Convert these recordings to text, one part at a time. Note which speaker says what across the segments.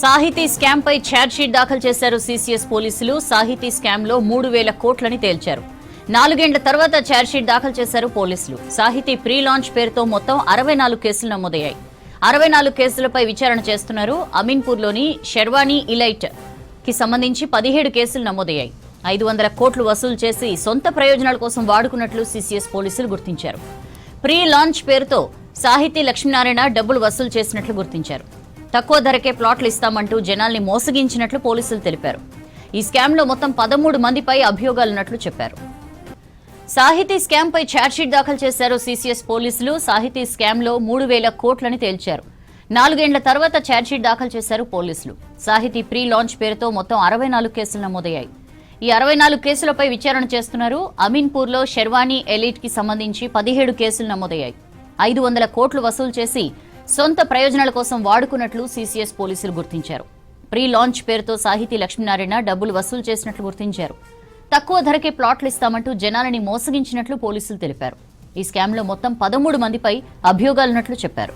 Speaker 1: సాహితీ స్కామ్ పై charge sheet దాఖలు చేశారు సీసీఎస్ పోలీసులు. సాహితీ స్కామ్ లో 3,000 కోట్లని తేల్చారు. 4 ఏళ్ల తర్వాత ఛార్జ్ షీట్ దాఖలు చేశారు పోలీసులు. సాహితీ ప్రీ లాంచ్ పేరుతో మొత్తం 64 కేసులు నమోదయ్యాయి. 64 కేసులపై విచారణ చేస్తున్నారు. అమీన్పూర్లోని షెర్వానీ ఇలైట్ కి సంబంధించి 17 కేసులు నమోదయ్యాయి. 500 కోట్లు వసూలు చేసి సొంత ప్రయోజనాల కోసం వాడుకున్నట్లు సీసీఎస్ పోలీసులు గుర్తించారు. ప్రీ లాంచ్ పేరుతో సాహితీ లక్ష్మీనారాయణ డబ్బులు వసూలు చేసినట్లు గుర్తించారు. తక్కువ ధరకే ప్లాట్లు ఇస్తామంటూ జనాల్ని మోసగించినట్లు పోలీసులు తెలిపారు. ఈ స్కామ్ లో మొత్తం 13 మందిపై అభియోగాలున్నట్లు చెప్పారు. సాహితీ స్కామ్ పై ఛార్జ్షీట్ దాఖలు చేశారు సీసీఎస్ పోలీసులు. సాహితీ స్కామ్ లో 3,000 కోట్లని తేల్చారు. 4 ఏళ్ల తర్వాత ఛార్జ్షీట్ దాఖలు చేశారు పోలీసులు. సాహితీ ప్రీ లాంచ్ పేరుతో మొత్తం 64 కేసులు నమోదయ్యాయి. ఈ 64 కేసులపై విచారణ చేస్తున్నారు. అమీన్పూర్లో షెర్వానీ ఎలీట్ కి సంబంధించి 17 కేసులు నమోదయ్యాయి. 500 కోట్లు వసూలు చేసి సొంత ప్రయోజనాల కోసం వాడుకున్నట్లు సీసీఎస్ పోలీసులు గుర్తించారు. ప్రీ లాంచ్ పేరుతో సాహితీ లక్ష్మీనారాయణ డబ్బులు వసూలు చేసినట్లు గుర్తించారు. తక్కువ ధరకే ప్లాట్లు ఇస్తామంటూ జనాలని మోసగించినట్లు పోలీసులు తెలిపారు. ఈ స్కామ్ లో మొత్తం 13 మందిపై అభియోగాలున్నట్లు చెప్పారు.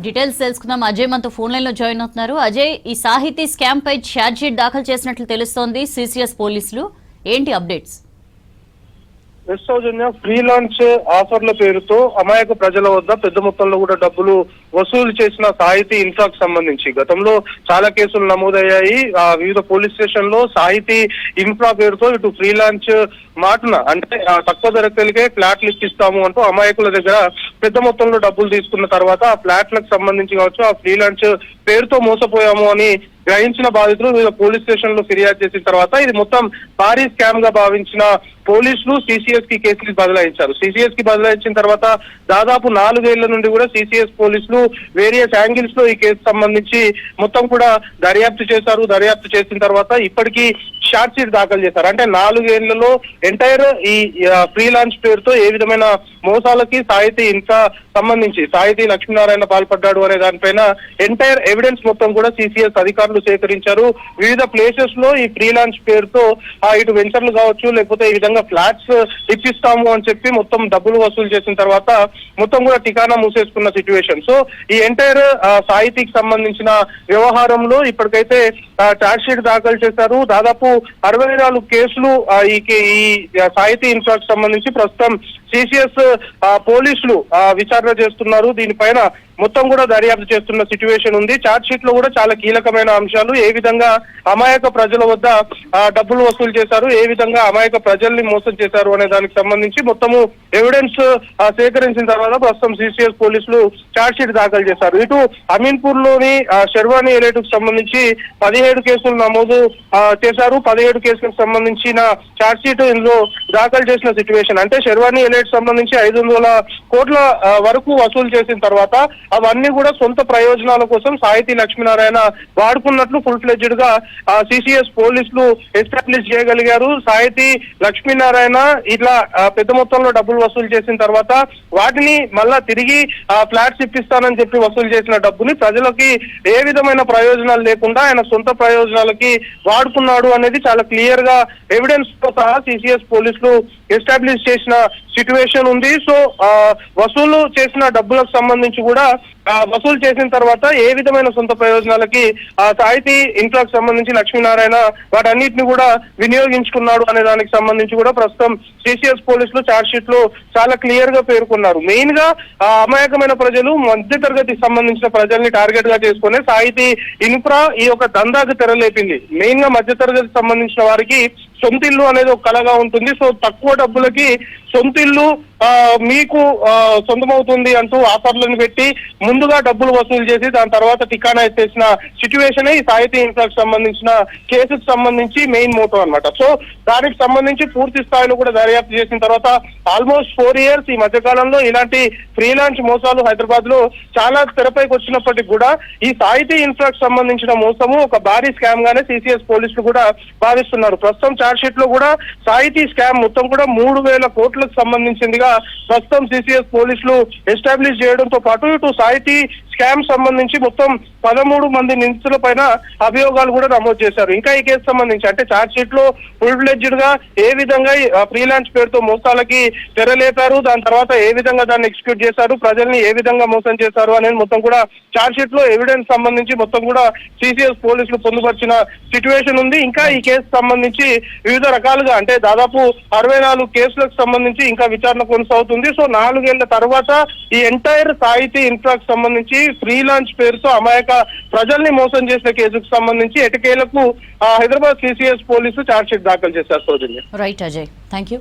Speaker 1: డీటెయిల్స్ తెలుసుకుందాం. అజయ్ మనతో ఫోన్ లైన్ లో జాయిన్ అవుతున్నారు. అజయ్, ఈ సాహితీ స్కామ్ పై ఛార్జ్ షీట్ దాఖలు చేసినట్లు తెలుస్తోంది సీసీఎస్ పోలీసులు. ఏంటి అప్డేట్స్?
Speaker 2: సౌజన్య, ఫ్రీ లాంచ్ ఆఫర్ల పేరుతో అమాయక ప్రజల వద్ద పెద్ద మొత్తంలో కూడా డబ్బులు వసూలు చేసిన సాహితీ ఇన్ఫ్రాకు సంబంధించి గతంలో చాలా కేసులు నమోదయ్యాయి. వివిధ పోలీస్ స్టేషన్ లో సాహితీ ఇన్ఫ్రా పేరుతో ఇటు ఫ్రీ లాంచ్ మాటన అంటే తక్కువ ధరకే ఫ్లాట్లు ఇప్పిస్తాము అంటూ అమాయకుల దగ్గర పెద్ద మొత్తంలో డబ్బులు తీసుకున్న తర్వాత ఆ ఫ్లాట్లకు సంబంధించి కావచ్చు, ఆ ఫ్రీ లాంచ్ పేరుతో మోసపోయాము అని గ్రహించిన బాధితులు వివిధ పోలీస్ స్టేషన్ లో ఫిర్యాదు చేసిన తర్వాత ఇది మొత్తం భారీ స్కామ్ గా భావించిన పోలీసులు సీసీఎస్ కి కేసులు బదలాయించారు. సీసీఎస్ కి బదలాయించిన తర్వాత దాదాపు 4 ఏళ్ల నుండి కూడా సీసీఎస్ పోలీసులు వేరియస్ యాంగిల్స్ లో ఈ కేసు సంబంధించి మొత్తం కూడా దర్యాప్తు చేశారు. దర్యాప్తు చేసిన తర్వాత ఇప్పటికీ ఛార్జ్ షీట్ దాఖలు చేశారు. అంటే 4 ఏళ్లలో ఎంటైర్ ఈ ఫ్రీ లాంచ్ పేరుతో ఏ విధమైన మోసాలకి సాహితీ ఇంకా సంబంధించి సాహితీ లక్ష్మీనారాయణ పాల్పడ్డాడు అనే దానిపైన ఎంటైర్ ఎవిడెన్స్ మొత్తం కూడా సీసీఎస్ అధికారులు సేకరించారు. వివిధ ప్లేసెస్ లో ఈ ఫ్రీ లాంచ్ పేరుతో ఇటు వెంచర్లు కావచ్చు, లేకపోతే ఈ విధంగా ఫ్లాట్స్ ఇప్పిస్తాము అని చెప్పి మొత్తం డబ్బులు వసూలు చేసిన తర్వాత మొత్తం కూడా ఠికానా మూసేసుకున్న సిచ్యువేషన్. సో ఈ ఎంటైర్ సాహితీకి సంబంధించిన వ్యవహారంలో ఇప్పటికైతే ఛార్జ్ షీట్ దాఖలు చేశారు. దాదాపు 64 కేసులు ఈ సాహితీ ఇన్ఫ్రాకు సంబంధించి ప్రస్తుతం సీసీఎస్ పోలీసులు విచారణ చేస్తున్నారు. దీనిపైన మొత్తం కూడా దర్యాప్తు చేస్తున్న సిచ్యువేషన్ ఉంది. ఛార్జ్ షీట్ లో కూడా చాలా కీలకమైన అంశాలు, ఏ విధంగా అమాయక ప్రజల వద్ద డబ్బులు వసూలు చేశారు, ఏ విధంగా అమాయక ప్రజల్ని మోసం చేశారు అనే దానికి సంబంధించి మొత్తము ఎవిడెన్స్ సేకరించిన తర్వాత ప్రస్తుతం సీసీఎస్ పోలీసులు ఛార్జ్ షీట్ దాఖలు చేశారు. ఇటు అమీన్పూర్ లోని షెర్వానీ ఎలైట్ కు సంబంధించి 17 కేసులు నమోదు చేశారు. 17 కేసులకు సంబంధించిన ఛార్జ్ షీట్ ఇందులో దాఖలు చేసిన సిచ్యువేషన్. అంటే షెర్వానీ ఎలైట్ సంబంధించి 500 కోట్ల వరకు వసూలు చేసిన తర్వాత అవన్నీ కూడా సొంత ప్రయోజనాల కోసం సాహితీ లక్ష్మీనారాయణ వాడుకున్నట్లు ఫుల్ ఫ్లెడ్జ్డ్ గా సీసీఎస్ పోలీసులు ఎస్టాబ్లిష్ చేయగలిగారు. సాహితీ లక్ష్మీనారాయణ ఇట్లా పెద్ద మొత్తంలో డబ్బులు వసూలు చేసిన తర్వాత వాటిని మళ్ళా తిరిగి ఫ్లాట్స్ ఇప్పిస్తానని చెప్పి వసూలు చేసిన డబ్బుని ప్రజలకి ఏ విధమైన ప్రయోజనాలు లేకుండా ఆయన సొంత ప్రయోజనాలకి వాడుకున్నాడు అనేది చాలా క్లియర్ గా ఎవిడెన్స్ తో సహా సీసీఎస్ పోలీసులు ఎస్టాబ్లిష్ చేసిన సిచ్యువేషన్ ఉంది. సో వసూలు చేసిన డబ్బులకు సంబంధించి కూడా వసూలు చేసిన తర్వాత ఏ విధమైన సొంత ప్రయోజనాలకి సాహితీ ఇన్ఫ్రాకు సంబంధించి లక్ష్మీనారాయణ వాటన్నిటిని కూడా వినియోగించుకున్నాడు అనే దానికి సంబంధించి కూడా ప్రస్తుతం సీసీఎస్ పోలీసులు ఛార్జ్ షీట్ లో చాలా క్లియర్ గా పేర్కొన్నారు. మెయిన్ గా అమాయకమైన ప్రజలు, మధ్య తరగతికి సంబంధించిన ప్రజల్ని టార్గెట్ గా చేసుకునే సాహితీ ఇన్ఫ్రా ఈ యొక్క దందాకు తెరలేపింది. మెయిన్ గా మధ్య తరగతికి సంబంధించిన వారికి సొంతిల్లు అనేది ఒక కళగా ఉంటుంది. సో తక్కువ డబ్బులకి సొంతిల్లు మీకు సొంతమవుతుంది అంటూ ఆఫర్లను పెట్టి ముందుగా డబ్బులు వసూలు చేసి దాని తర్వాత ఠికానా ఎత్తేసిన సిచ్యువేషన్ ఈ సాహితీ ఇన్ఫ్రాకు సంబంధించిన కేసుకు సంబంధించి మెయిన్ మోటో అన్నమాట. సో దానికి సంబంధించి పూర్తి స్థాయిలో కూడా దర్యాప్తు చేసిన తర్వాత ఆల్మోస్ట్ 4 ఇయర్స్ ఈ మధ్య కాలంలో ఇలాంటి ఫ్రీ లాంచ్ మోసాలు హైదరాబాద్ లో చాలా తెరపైకి వచ్చినప్పటికీ కూడా ఈ సాహితీ ఇన్ఫ్రాకు సంబంధించిన మోసము ఒక భారీ స్కామ్ గానే సీసీఎస్ పోలీసులు కూడా భావిస్తున్నారు. ప్రస్తుతం ఛార్జ్ షీట్ లో కూడా సాహితీ స్కామ్ మొత్తం కూడా 3,000 కోట్లకు సంబంధించిందిగా ప్రస్తుతం సీసీఎస్ పోలీసులు ఎస్టాబ్లిష్ చేయడంతో పాటు ఇటు సాహితీ స్కామ్ సంబంధించి మొత్తం 13 మంది నిందితుల పైన అభియోగాలు కూడా నమోదు చేశారు. ఇంకా ఈ కేసు సంబంధించి అంటే ఛార్జ్ షీట్ లో ఫుల్ ఫ్లెడ్జ్డ్ గా ఏ విధంగా ఫ్రీలాన్స్ పేరుతో మోసాలకి తెరలేపారు, దాని తర్వాత ఏ విధంగా దాన్ని ఎగ్జిక్యూట్ చేశారు, ప్రజల్ని ఏ విధంగా మోసం చేశారు అనేది మొత్తం కూడా ఛార్జ్ షీట్ లో ఎవిడెన్స్ సంబంధించి మొత్తం కూడా సిసిఎస్ పోలీసులు పొందుపరిచిన సిచ్యువేషన్ ఉంది. ఇంకా ఈ కేసు సంబంధించి వివిధ రకాలుగా అంటే దాదాపు 64 కేసులకు సంబంధించి ఇంకా విచారణ కొనసాగుతుంది. సో 4 ఏళ్ల తర్వాత ఈ ఎంటైర్ సాహితీ ఇన్ఫ్రాకి సంబంధించి ఫ్రీలాన్స్ పేరుతో అమాయక ప్రజల్ని మోసం చేసిన కేసుకు సంబంధించి ఎటకేలకు హైదరాబాద్ సిసిఎస్ పోలీసులు ఛార్జ్ షీట్ దాఖలు చేశారు.
Speaker 1: Right Ajay, thank you.